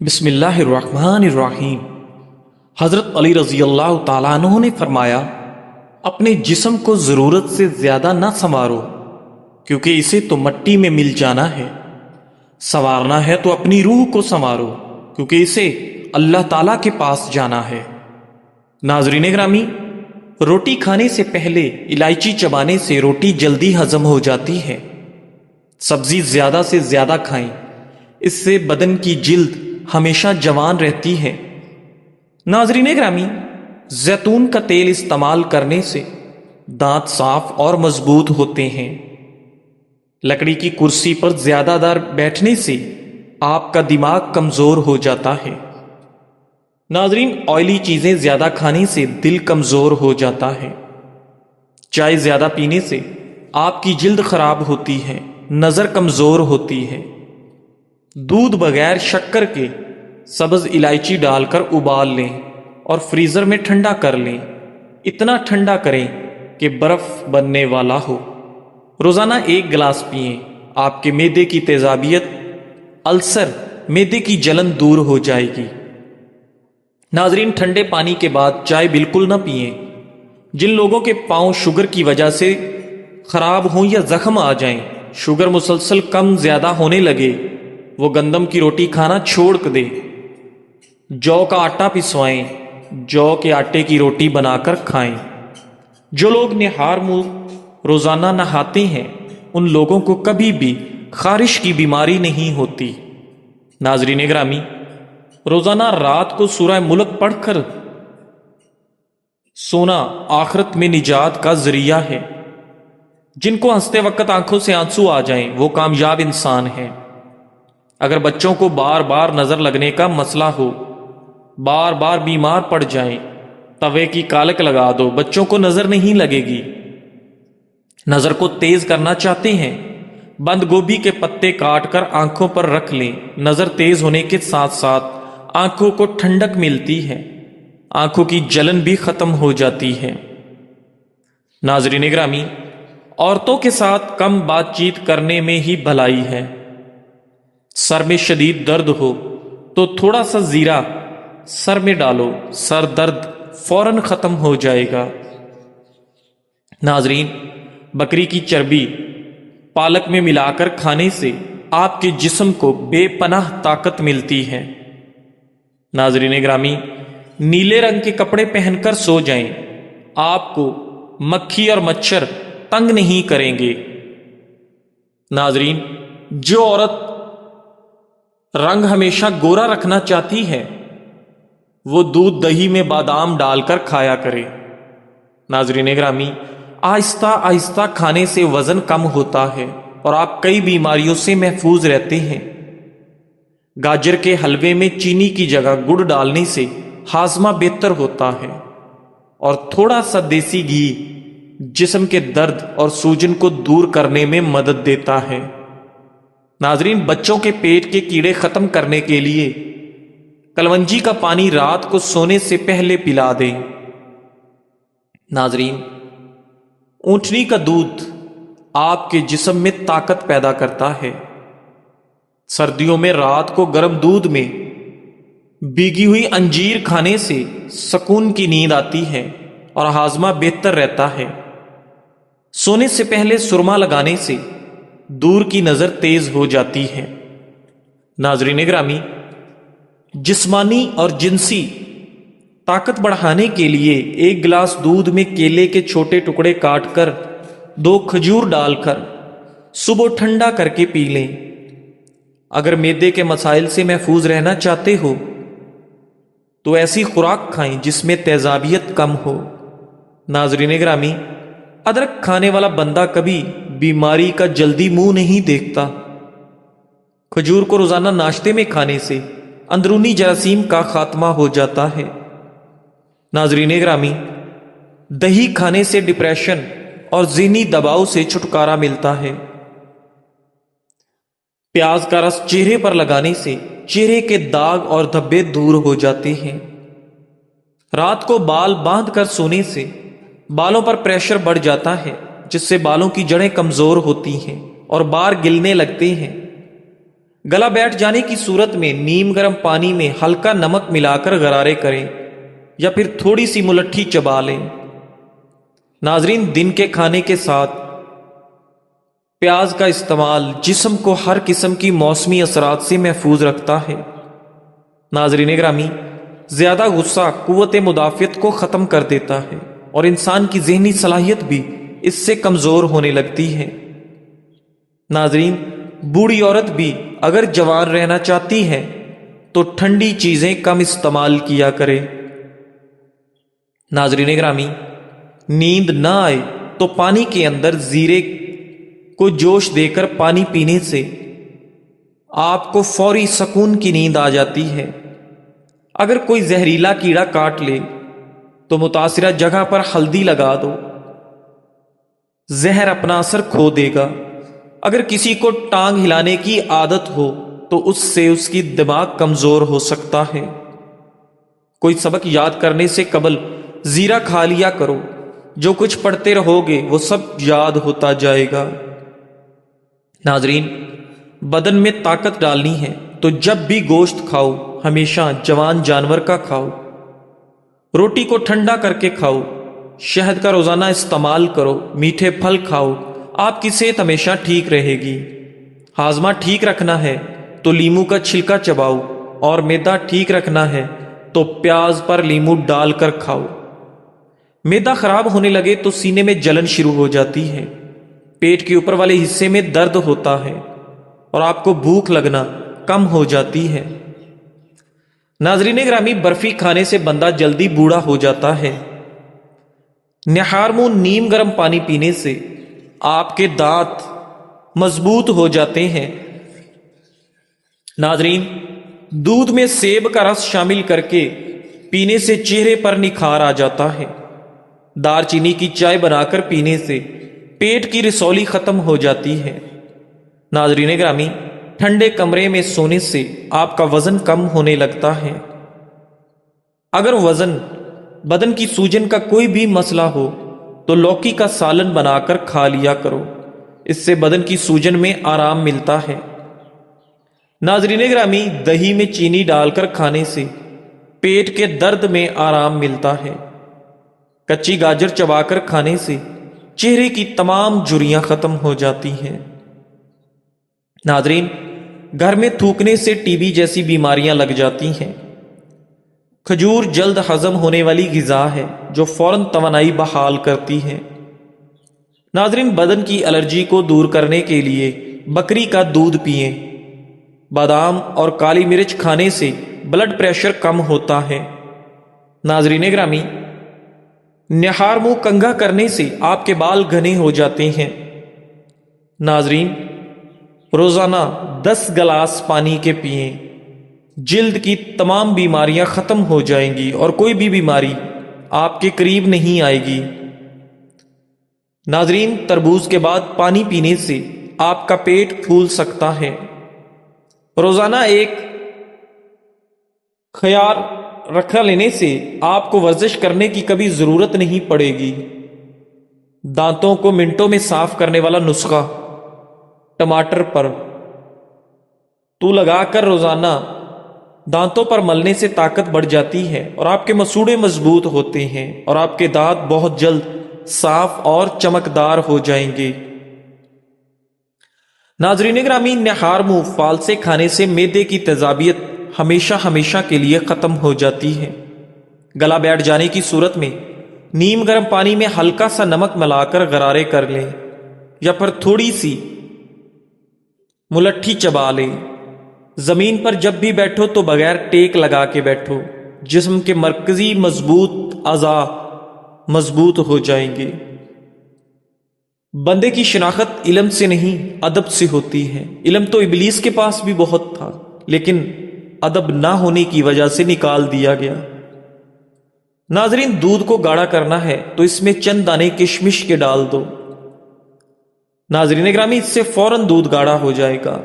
بسم اللہ الرحمن الرحیم۔ حضرت علی رضی اللہ تعالیٰ عنہ نے فرمایا، اپنے جسم کو ضرورت سے زیادہ نہ سنوارو، کیونکہ اسے تو مٹی میں مل جانا ہے۔ سنوارنا ہے تو اپنی روح کو سنوارو، کیونکہ اسے اللہ تعالیٰ کے پاس جانا ہے۔ ناظرین گرامی، روٹی کھانے سے پہلے الائچی چبانے سے روٹی جلدی ہضم ہو جاتی ہے۔ سبزی زیادہ سے زیادہ کھائیں، اس سے بدن کی جلد ہمیشہ جوان رہتی ہے۔ ناظرین گرامی، زیتون کا تیل استعمال کرنے سے دانت صاف اور مضبوط ہوتے ہیں۔ لکڑی کی کرسی پر زیادہ دیر بیٹھنے سے آپ کا دماغ کمزور ہو جاتا ہے۔ ناظرین، آئلی چیزیں زیادہ کھانے سے دل کمزور ہو جاتا ہے۔ چائے زیادہ پینے سے آپ کی جلد خراب ہوتی ہے، نظر کمزور ہوتی ہے۔ دودھ بغیر شکر کے سبز الائچی ڈال کر ابال لیں اور فریزر میں ٹھنڈا کر لیں۔ اتنا ٹھنڈا کریں کہ برف بننے والا ہو۔ روزانہ 1 گلاس پئیں، آپ کے معدے کی تیزابیت، السر، معدے کی جلن دور ہو جائے گی۔ ناظرین، ٹھنڈے پانی کے بعد چائے بالکل نہ پئیں۔ جن لوگوں کے پاؤں شوگر کی وجہ سے خراب ہوں یا زخم آ جائیں، شوگر مسلسل کم زیادہ ہونے لگے، وہ گندم کی روٹی کھانا چھوڑ دے۔ جو کا آٹا پسوائیں، جو کے آٹے کی روٹی بنا کر کھائیں۔ جو لوگ نہار منہ روزانہ نہاتے ہیں، ان لوگوں کو کبھی بھی خارش کی بیماری نہیں ہوتی۔ ناظرین گرامی، روزانہ رات کو سورہ ملک پڑھ کر سونا آخرت میں نجات کا ذریعہ ہے۔ جن کو ہنستے وقت آنکھوں سے آنسو آ جائیں، وہ کامیاب انسان ہیں۔ اگر بچوں کو بار بار نظر لگنے کا مسئلہ ہو، بار بار بیمار پڑ جائیں، توے کی کالک لگا دو، بچوں کو نظر نہیں لگے گی۔ نظر کو تیز کرنا چاہتے ہیں، بند گوبھی کے پتے کاٹ کر آنکھوں پر رکھ لیں۔ نظر تیز ہونے کے ساتھ ساتھ آنکھوں کو ٹھنڈک ملتی ہے، آنکھوں کی جلن بھی ختم ہو جاتی ہے۔ ناظرین گرامی، عورتوں کے ساتھ کم بات چیت کرنے میں ہی بھلائی ہے۔ سر میں شدید درد ہو تو تھوڑا سا زیرہ سر میں ڈالو، سر درد فوراً ختم ہو جائے گا۔ ناظرین، بکری کی چربی پالک میں ملا کر کھانے سے آپ کے جسم کو بے پناہ طاقت ملتی ہے۔ ناظرین گرامی، نیلے رنگ کے کپڑے پہن کر سو جائیں، آپ کو مکھی اور مچھر تنگ نہیں کریں گے۔ ناظرین، جو عورت رنگ ہمیشہ گورا رکھنا چاہتی ہے، وہ دودھ دہی میں بادام ڈال کر کھایا کرے۔ ناظرین گرامی، آہستہ آہستہ کھانے سے وزن کم ہوتا ہے اور آپ کئی بیماریوں سے محفوظ رہتے ہیں۔ گاجر کے حلوے میں چینی کی جگہ گڑ ڈالنے سے ہاضمہ بہتر ہوتا ہے، اور تھوڑا سا دیسی گھی جسم کے درد اور سوجن کو دور کرنے میں مدد دیتا ہے۔ ناظرین، بچوں کے پیٹ کے کیڑے ختم کرنے کے لیے کلونجی کا پانی رات کو سونے سے پہلے پلا دیں۔ ناظرین، اونٹنی کا دودھ آپ کے جسم میں طاقت پیدا کرتا ہے۔ سردیوں میں رات کو گرم دودھ میں بھیگی ہوئی انجیر کھانے سے سکون کی نیند آتی ہے اور ہاضمہ بہتر رہتا ہے۔ سونے سے پہلے سرما لگانے سے دور کی نظر تیز ہو جاتی ہے۔ ناظرین گرامی، جسمانی اور جنسی طاقت بڑھانے کے لیے 1 گلاس دودھ میں کیلے کے چھوٹے ٹکڑے کاٹ کر 2 کھجور ڈال کر صبح ٹھنڈا کر کے پی لیں۔ اگر معدے کے مسائل سے محفوظ رہنا چاہتے ہو تو ایسی خوراک کھائیں جس میں تیزابیت کم ہو۔ ناظرین گرامی، ادرک کھانے والا بندہ کبھی بیماری کا جلدی منہ نہیں دیکھتا۔ کھجور کو روزانہ ناشتے میں کھانے سے اندرونی جراثیم کا خاتمہ ہو جاتا ہے۔ ناظرین گرامی، دہی کھانے سے ڈپریشن اور ذہنی دباؤ سے چھٹکارا ملتا ہے۔ پیاز کا رس چہرے پر لگانے سے چہرے کے داغ اور دھبے دور ہو جاتے ہیں۔ رات کو بال باندھ کر سونے سے بالوں پر پریشر بڑھ جاتا ہے، جس سے بالوں کی جڑیں کمزور ہوتی ہیں اور بال گلنے لگتے ہیں۔ گلا بیٹھ جانے کی صورت میں نیم گرم پانی میں ہلکا نمک ملا کر غرارے کریں یا پھر تھوڑی سی ملٹھی چبا لیں۔ ناظرین، دن کے کھانے کے ساتھ پیاز کا استعمال جسم کو ہر قسم کی موسمی اثرات سے محفوظ رکھتا ہے۔ ناظرین گرامی، زیادہ غصہ قوت مدافعت کو ختم کر دیتا ہے اور انسان کی ذہنی صلاحیت بھی اس سے کمزور ہونے لگتی ہے۔ ناظرین، بوڑھی عورت بھی اگر جوان رہنا چاہتی ہے تو ٹھنڈی چیزیں کم استعمال کیا کرے۔ ناظرین گرامی، نیند نہ آئے تو پانی کے اندر زیرے کو جوش دے کر پانی پینے سے آپ کو فوری سکون کی نیند آ جاتی ہے۔ اگر کوئی زہریلا کیڑا کاٹ لے تو متاثرہ جگہ پر ہلدی لگا دو، زہر اپنا اثر کھو دے گا۔ اگر کسی کو ٹانگ ہلانے کی عادت ہو تو اس سے اس کی دماغ کمزور ہو سکتا ہے۔ کوئی سبق یاد کرنے سے قبل زیرہ کھا لیا کرو، جو کچھ پڑھتے رہو گے وہ سب یاد ہوتا جائے گا۔ ناظرین، بدن میں طاقت ڈالنی ہے تو جب بھی گوشت کھاؤ ہمیشہ جوان جانور کا کھاؤ، روٹی کو ٹھنڈا کر کے کھاؤ، شہد کا روزانہ استعمال کرو، میٹھے پھل کھاؤ، آپ کی صحت ہمیشہ ٹھیک رہے گی۔ ہاضمہ ٹھیک رکھنا ہے تو لیمو کا چھلکا چباؤ، اور معدہ ٹھیک رکھنا ہے تو پیاز پر لیمو ڈال کر کھاؤ۔ معدہ خراب ہونے لگے تو سینے میں جلن شروع ہو جاتی ہے، پیٹ کے اوپر والے حصے میں درد ہوتا ہے اور آپ کو بھوک لگنا کم ہو جاتی ہے۔ ناظرین گرامی، برفی کھانے سے بندہ جلدی بوڑھا ہو جاتا ہے۔ نہار منہ نیم گرم پانی پینے سے آپ کے دانت مضبوط ہو جاتے ہیں۔ ناظرین، دودھ میں سیب کا رس شامل کر کے پینے سے چہرے پر نکھار آ جاتا ہے۔ دار چینی کی چائے بنا کر پینے سے پیٹ کی رسولی ختم ہو جاتی ہے۔ ناظرین گرامی، ٹھنڈے کمرے میں سونے سے آپ کا وزن کم ہونے لگتا ہے۔ اگر وزن بدن کی سوجن کا کوئی بھی مسئلہ ہو تو لوکی کا سالن بنا کر کھا لیا کرو، اس سے بدن کی سوجن میں آرام ملتا ہے۔ ناظرین گرامی، دہی میں چینی ڈال کر کھانے سے پیٹ کے درد میں آرام ملتا ہے۔ کچی گاجر چبا کر کھانے سے چہرے کی تمام جھریاں ختم ہو جاتی ہیں۔ ناظرین، گھر میں تھوکنے سے ٹی بی جیسی بیماریاں لگ جاتی ہیں۔ کھجور جلد ہضم ہونے والی غذا ہے جو فوراً توانائی بحال کرتی ہے۔ ناظرین، بدن کی الرجی کو دور کرنے کے لیے بکری کا دودھ پئیں۔ بادام اور کالی مرچ کھانے سے بلڈ پریشر کم ہوتا ہے۔ ناظرین گرامی، نہار منہ کنگھا کرنے سے آپ کے بال گھنے ہو جاتے ہیں۔ ناظرین، روزانہ 10 گلاس پانی کے پئیں، جلد کی تمام بیماریاں ختم ہو جائیں گی اور کوئی بھی بیماری آپ کے قریب نہیں آئے گی۔ ناظرین، تربوز کے بعد پانی پینے سے آپ کا پیٹ پھول سکتا ہے۔ روزانہ ایک خیار رکھا لینے سے آپ کو ورزش کرنے کی کبھی ضرورت نہیں پڑے گی۔ دانتوں کو منٹوں میں صاف کرنے والا نسخہ ٹماٹر پر تو لگا کر روزانہ دانتوں پر ملنے سے طاقت بڑھ جاتی ہے اور آپ کے مسوڑے مضبوط ہوتے ہیں اور آپ کے دانت بہت جلد صاف اور چمکدار ہو جائیں گے۔ ناظرین گرامی، نہار منہ فالسے کھانے سے معدے کی تیزابیت ہمیشہ کے لیے ختم ہو جاتی ہے۔ گلا بیٹھ جانے کی صورت میں نیم گرم پانی میں ہلکا سا نمک ملا کر غرارے کر لیں یا پھر تھوڑی سی ملٹھی چبا لیں۔ زمین پر جب بھی بیٹھو تو بغیر ٹیک لگا کے بیٹھو، جسم کے مرکزی مضبوط اعضاء مضبوط ہو جائیں گے۔ بندے کی شناخت علم سے نہیں ادب سے ہوتی ہے۔ علم تو ابلیس کے پاس بھی بہت تھا، لیکن ادب نہ ہونے کی وجہ سے نکال دیا گیا۔ ناظرین، دودھ کو گاڑھا کرنا ہے تو اس میں چند دانے کشمش کے ڈال دو۔ ناظرین گرامی، اس سے فوراً دودھ گاڑھا ہو جائے گا۔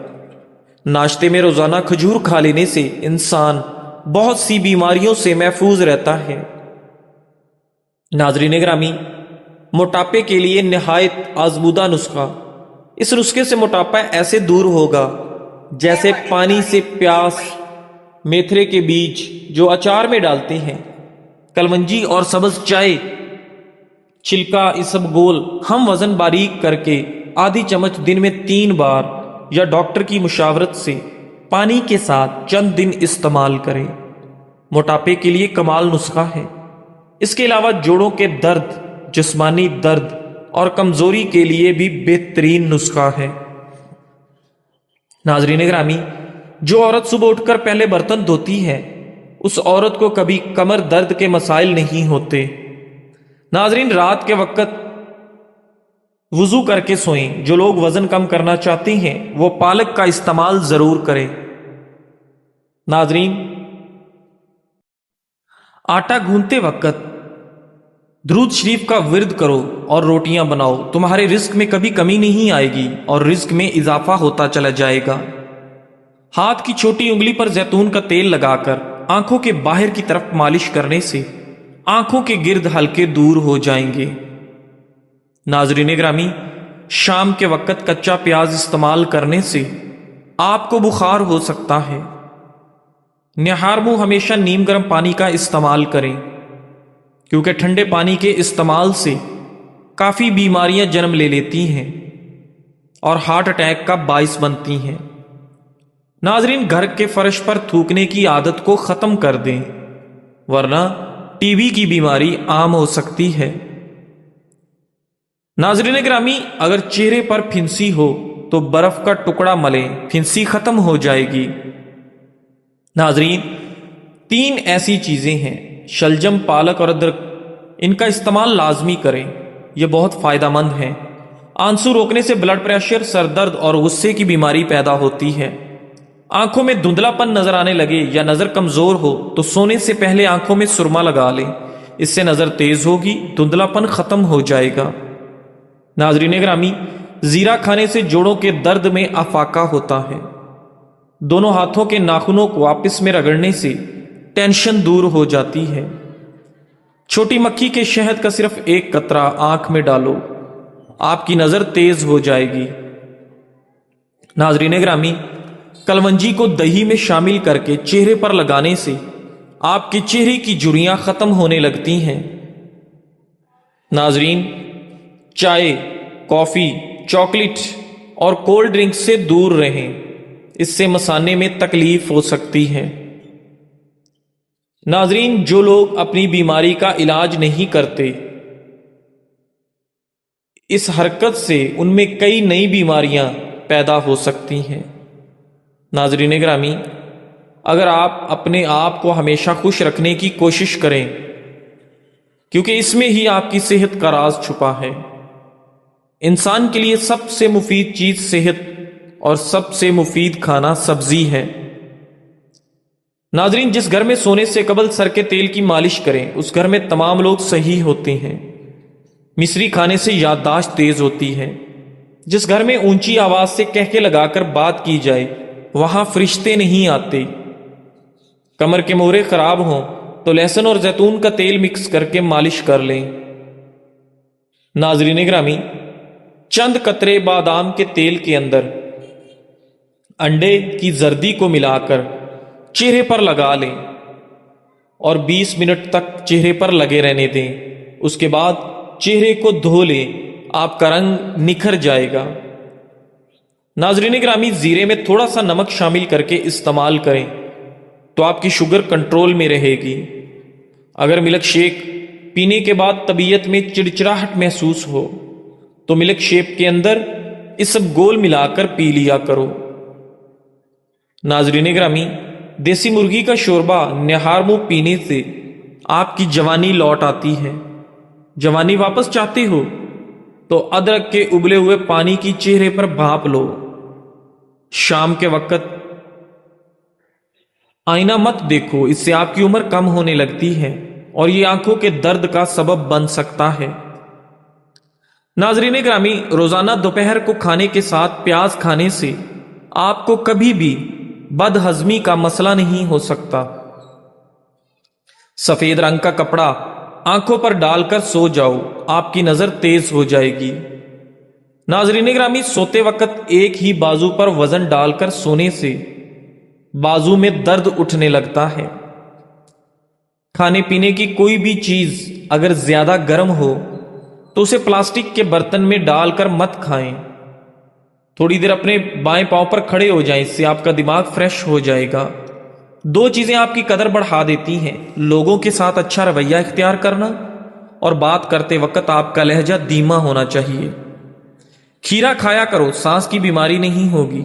ناشتے میں روزانہ کھجور کھا لینے سے انسان بہت سی بیماریوں سے محفوظ رہتا ہے۔ ناظرین گرامی، موٹاپے کے لیے نہایت آزمودہ نسخہ۔ اس نسخے سے موٹاپا ایسے دور ہوگا جیسے پانی سے پیاس، میتھرے کے بیج جو اچار میں ڈالتے ہیں، کلونجی اور سبز چائے، چھلکا اسبگول ہم وزن باریک کر کے آدھی چمچ دن میں 3 بار یا ڈاکٹر کی مشاورت سے پانی کے ساتھ چند دن استعمال کریں۔ موٹاپے کے لیے کمال نسخہ ہے۔ اس کے علاوہ جوڑوں کے درد، جسمانی درد اور کمزوری کے لیے بھی بہترین نسخہ ہے۔ ناظرین گرامی، جو عورت صبح اٹھ کر پہلے برتن دھوتی ہے اس عورت کو کبھی کمر درد کے مسائل نہیں ہوتے۔ ناظرین، رات کے وقت وضو کر کے سوئیں۔ جو لوگ وزن کم کرنا چاہتے ہیں وہ پالک کا استعمال ضرور کریں۔ ناظرین، آٹا گھونتے وقت درود شریف کا ورد کرو اور روٹیاں بناؤ، تمہارے رزق میں کبھی کمی نہیں آئے گی اور رزق میں اضافہ ہوتا چلا جائے گا۔ ہاتھ کی چھوٹی انگلی پر زیتون کا تیل لگا کر آنکھوں کے باہر کی طرف مالش کرنے سے آنکھوں کے گرد ہلکے دور ہو جائیں گے۔ ناظرین گرامی، شام کے وقت کچا پیاز استعمال کرنے سے آپ کو بخار ہو سکتا ہے۔ نہار منہ ہمیشہ نیم گرم پانی کا استعمال کریں، کیونکہ ٹھنڈے پانی کے استعمال سے کافی بیماریاں جنم لے لیتی ہیں اور ہارٹ اٹیک کا باعث بنتی ہیں۔ ناظرین، گھر کے فرش پر تھوکنے کی عادت کو ختم کر دیں، ورنہ ٹی بی کی بیماری عام ہو سکتی ہے۔ ناظرین گرامی، اگر چہرے پر پھنسی ہو تو برف کا ٹکڑا ملیں، پھنسی ختم ہو جائے گی۔ ناظرین، 3 ایسی چیزیں ہیں، شلجم، پالک اور ادرک، ان کا استعمال لازمی کریں، یہ بہت فائدہ مند ہیں۔ آنسو روکنے سے بلڈ پریشر، سر درد اور غصے کی بیماری پیدا ہوتی ہے۔ آنکھوں میں دھندلا پن نظر آنے لگے یا نظر کمزور ہو تو سونے سے پہلے آنکھوں میں سرما لگا لیں، اس سے نظر تیز ہوگی، دھندلا پن ختم ہو جائے گا۔ ناظرین گرامی، زیرہ کھانے سے جوڑوں کے درد میں افاقہ ہوتا ہے۔ دونوں ہاتھوں کے ناخنوں کو آپس میں رگڑنے سے ٹینشن دور ہو جاتی ہے۔ چھوٹی مکھی کے شہد کا صرف 1 قطرہ آنکھ میں ڈالو، آپ کی نظر تیز ہو جائے گی۔ ناظرین گرامی، کلونجی کو دہی میں شامل کر کے چہرے پر لگانے سے آپ کے چہرے کی جھریاں ختم ہونے لگتی ہیں۔ ناظرین، چائے، کافی، چاکلیٹ اور کولڈ ڈرنک سے دور رہیں، اس سے مثانے میں تکلیف ہو سکتی ہے۔ ناظرین، جو لوگ اپنی بیماری کا علاج نہیں کرتے، اس حرکت سے ان میں کئی نئی بیماریاں پیدا ہو سکتی ہیں۔ ناظرین گرامی، اگر آپ اپنے آپ کو ہمیشہ خوش رکھنے کی کوشش کریں، کیونکہ اس میں ہی آپ کی صحت کا راز چھپا ہے۔ انسان کے لیے سب سے مفید چیز صحت اور سب سے مفید کھانا سبزی ہے۔ ناظرین، جس گھر میں سونے سے قبل سر کے تیل کی مالش کریں اس گھر میں تمام لوگ صحیح ہوتے ہیں۔ مصری کھانے سے یادداشت تیز ہوتی ہے۔ جس گھر میں اونچی آواز سے کہکے لگا کر بات کی جائے وہاں فرشتے نہیں آتے۔ کمر کے مورے خراب ہوں تو لہسن اور زیتون کا تیل مکس کر کے مالش کر لیں۔ ناظرین گرامی، چند قطرے بادام کے تیل کے اندر انڈے کی زردی کو ملا کر چہرے پر لگا لیں اور 20 منٹ تک چہرے پر لگے رہنے دیں۔ اس کے بعد چہرے کو دھو لیں، آپ کا رنگ نکھر جائے گا۔ ناظرین گرامی، زیرے میں تھوڑا سا نمک شامل کر کے استعمال کریں تو آپ کی شوگر کنٹرول میں رہے گی۔ اگر ملک شیک پینے کے بعد طبیعت میں چڑچڑاہٹ محسوس ہو تو ملک شیک کے اندر اسبگول ملا کر پی لیا کرو۔ ناظرین گرامی، دیسی مرغی کا شوربہ نہار منہ پینے سے آپ کی جوانی لوٹ آتی ہے۔ جوانی واپس چاہتے ہو تو ادرک کے ابلے ہوئے پانی کی چہرے پر بھاپ لو۔ شام کے وقت آئینہ مت دیکھو، اس سے آپ کی عمر کم ہونے لگتی ہے اور یہ آنکھوں کے درد کا سبب بن سکتا ہے۔ ناظرین گرامی، روزانہ دوپہر کو کھانے کے ساتھ پیاز کھانے سے آپ کو کبھی بھی بد ہضمی کا مسئلہ نہیں ہو سکتا۔ سفید رنگ کا کپڑا آنکھوں پر ڈال کر سو جاؤ، آپ کی نظر تیز ہو جائے گی۔ ناظرین گرامی، سوتے وقت ایک ہی بازو پر وزن ڈال کر سونے سے بازو میں درد اٹھنے لگتا ہے۔ کھانے پینے کی کوئی بھی چیز اگر زیادہ گرم ہو تو اسے پلاسٹک کے برتن میں ڈال کر مت کھائیں۔ تھوڑی دیر اپنے بائیں پاؤں پر کھڑے ہو جائیں، اس سے آپ کا دماغ فریش ہو جائے گا۔ دو چیزیں آپ کی قدر بڑھا دیتی ہیں: لوگوں کے ساتھ اچھا رویہ اختیار کرنا اور بات کرتے وقت آپ کا لہجہ دھیما ہونا چاہیے۔ کھیرا کھایا کرو، سانس کی بیماری نہیں ہوگی۔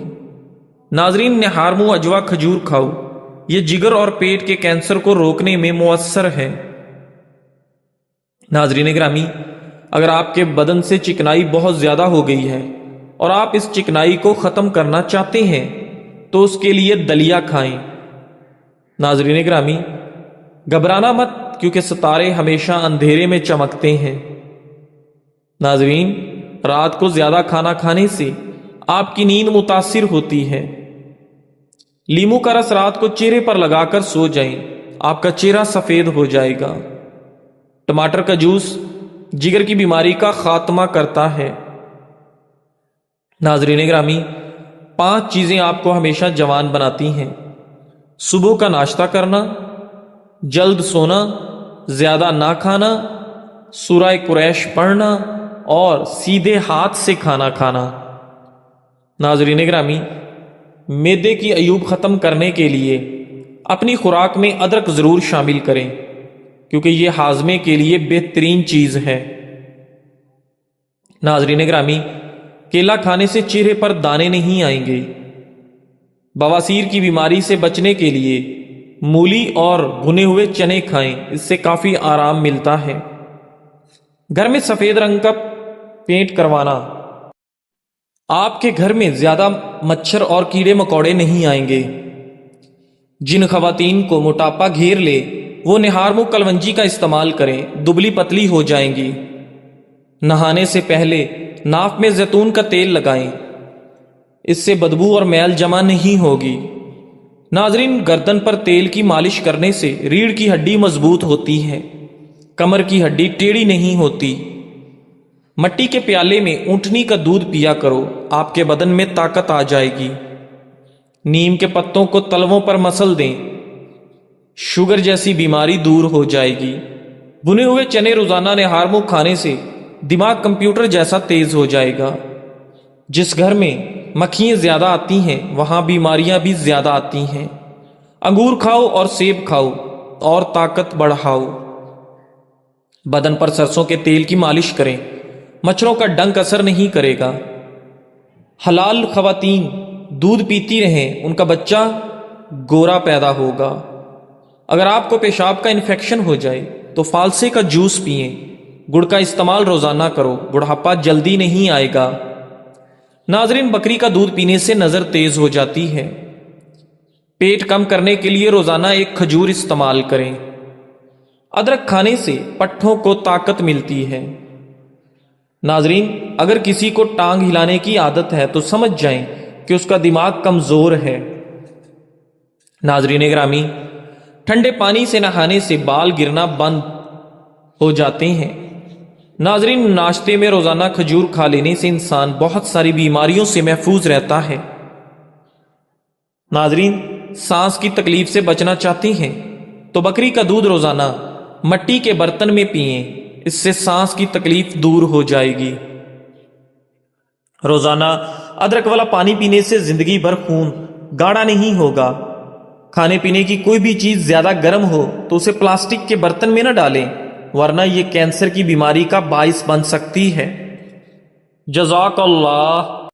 ناظرین، نہارمو اجوا کھجور کھاؤ، یہ جگر اور پیٹ کے کینسر کو روکنے میں مؤثر ہے۔ ناظرین گرامی، اگر آپ کے بدن سے چکنائی بہت زیادہ ہو گئی ہے اور آپ اس چکنائی کو ختم کرنا چاہتے ہیں تو اس کے لیے دلیا کھائیں۔ ناظرین گرامی، گھبرانا مت، کیونکہ ستارے ہمیشہ اندھیرے میں چمکتے ہیں۔ ناظرین، رات کو زیادہ کھانا کھانے سے آپ کی نیند متاثر ہوتی ہے۔ لیمو کا رس رات کو چہرے پر لگا کر سو جائیں، آپ کا چہرہ سفید ہو جائے گا۔ ٹماٹر کا جوس جگر کی بیماری کا خاتمہ کرتا ہے۔ ناظرین گرامی، 5 چیزیں آپ کو ہمیشہ جوان بناتی ہیں: صبح کا ناشتہ کرنا، جلد سونا، زیادہ نہ کھانا، سورہ قریش پڑھنا اور سیدھے ہاتھ سے کھانا کھانا۔ ناظرین گرامی، معدے کی عیوب ختم کرنے کے لیے اپنی خوراک میں ادرک ضرور شامل کریں، کیونکہ یہ ہاضمے کے لیے بہترین چیز ہے۔ ناظرین گرامی، کیلا کھانے سے چہرے پر دانے نہیں آئیں گے۔ بواسیر کی بیماری سے بچنے کے لیے مولی اور بھنے ہوئے چنے کھائیں، اس سے کافی آرام ملتا ہے۔ گھر میں سفید رنگ کا پینٹ کروانا، آپ کے گھر میں زیادہ مچھر اور کیڑے مکوڑے نہیں آئیں گے۔ جن خواتین کو موٹاپا گھیر لے وہ نہارمو کلونجی کا استعمال کریں، دبلی پتلی ہو جائیں گی۔ نہانے سے پہلے ناف میں زیتون کا تیل لگائیں، اس سے بدبو اور میل جمع نہیں ہوگی۔ ناظرین، گردن پر تیل کی مالش کرنے سے ریڑھ کی ہڈی مضبوط ہوتی ہے، کمر کی ہڈی ٹیڑھی نہیں ہوتی۔ مٹی کے پیالے میں اونٹنی کا دودھ پیا کرو، آپ کے بدن میں طاقت آ جائے گی۔ نیم کے پتوں کو تلووں پر مسل دیں، شوگر جیسی بیماری دور ہو جائے گی۔ بھنے ہوئے چنے روزانہ نہارمو کھانے سے دماغ کمپیوٹر جیسا تیز ہو جائے گا۔ جس گھر میں مکھیاں زیادہ آتی ہیں وہاں بیماریاں بھی زیادہ آتی ہیں۔ انگور کھاؤ اور سیب کھاؤ اور طاقت بڑھاؤ۔ بدن پر سرسوں کے تیل کی مالش کریں، مچھروں کا ڈنک اثر نہیں کرے گا۔ حلال خواتین دودھ پیتی رہیں، ان کا بچہ گورا پیدا ہوگا۔ اگر آپ کو پیشاب کا انفیکشن ہو جائے تو فالسے کا جوس پئیں، گڑ کا استعمال روزانہ کرو، بڑھاپا جلدی نہیں آئے گا۔ ناظرین، بکری کا دودھ پینے سے نظر تیز ہو جاتی ہے۔ پیٹ کم کرنے کے لیے روزانہ ایک کھجور استعمال کریں۔ ادرک کھانے سے پٹھوں کو طاقت ملتی ہے۔ ناظرین، اگر کسی کو ٹانگ ہلانے کی عادت ہے تو سمجھ جائیں کہ اس کا دماغ کمزور ہے۔ ناظرین گرامی، ٹھنڈے پانی سے نہانے سے بال گرنا بند ہو جاتے ہیں۔ ناظرین، ناشتے میں روزانہ کھجور کھا لینے سے انسان بہت ساری بیماریوں سے محفوظ رہتا ہے۔ ناظرین، سانس کی تکلیف سے بچنا چاہتے ہیں تو بکری کا دودھ روزانہ مٹی کے برتن میں پئیں، اس سے سانس کی تکلیف دور ہو جائے گی۔ روزانہ ادرک والا پانی پینے سے زندگی بھر خون گاڑھا نہیں ہوگا۔ کھانے پینے کی کوئی بھی چیز زیادہ گرم ہو تو اسے پلاسٹک کے برتن میں نہ ڈالیں، ورنہ یہ کینسر کی بیماری کا باعث بن سکتی ہے۔ جزاک اللہ۔